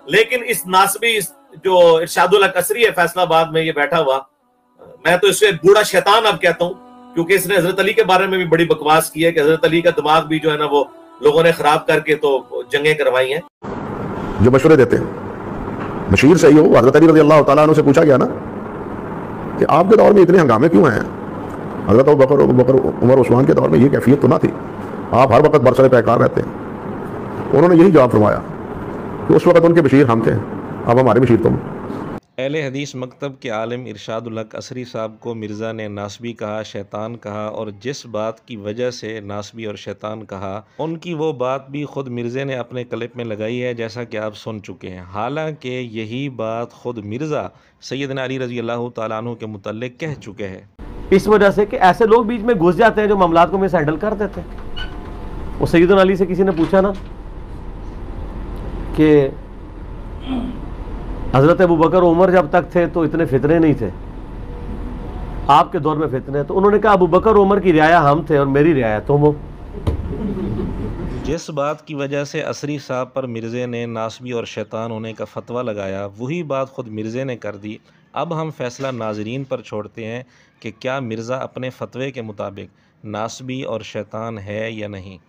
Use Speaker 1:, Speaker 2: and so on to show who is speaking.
Speaker 1: लेकिन इस नासबी जो इरशादुल हक असरी है फैसलाबाद में ये बैठा हुआ, मैं तो इसे बूढ़ा शैतान अब कहता हूं, क्योंकि इसने हजरत अली के बारे में भी बड़ी बकवास की है कि हजरत अली का दिमाग भी जो है ना वो लोगों ने खराब करके तो जंगें करवाई हैं।
Speaker 2: जो मशवरे देते हैं बशीर सही हो, हजरत अली रज़ी अल्लाह तआला अन्हु से पूछा गया ना कि आपके दौर में इतने हंगामे क्यों हैं? हजरत अबू बकर उमर उस्मान के दौर में ये कैफियत तो ना थी, आप हर वक्त बरसरे पैकार रहते हैं। उन्होंने यही जवाब फरमाया कि उस वक्त उनके बशीर हम थे, अब हमारे बशीर तुम।
Speaker 3: अहले हदीस मकतब के आलिम इरशादुल हक असरी साहब को मिर्ज़ा ने नासबी कहा, शैतान कहा, और जिस बात की वजह से नासबी और शैतान कहा उनकी वो बात भी ख़ुद मिर्ज़े ने अपने क्लिप में लगाई है, जैसा कि आप सुन चुके हैं। हालांकि यही बात ख़ुद मिर्ज़ा सैयदना अली रज़ी अल्लाह तआला अन्हु के मुतल्लिक़ कह चुके हैं।
Speaker 4: इस वजह से कि ऐसे लोग बीच में घुस जाते हैं जो मामलात को मिस हैंडल कर देते हैं। वो सैयदना अली से किसी ने पूछा ना कि हज़रत अबू बकर उमर जब तक थे तो इतने फितने नहीं थे, आपके दौर में फितने, तो उन्होंने कहा अबू बकर उमर की रियाया हम थे और मेरी रियाया तुम हो।
Speaker 3: जिस बात की वजह से असरी साहब पर मिर्ज़े ने नासबी और शैतान होने का फतवा लगाया वही बात ख़ुद मिर्ज़े ने कर दी। अब हम फैसला नाजरीन पर छोड़ते हैं कि क्या मिर्ज़ा अपने फतवे के मुताबिक नासबी और शैतान है या नहीं।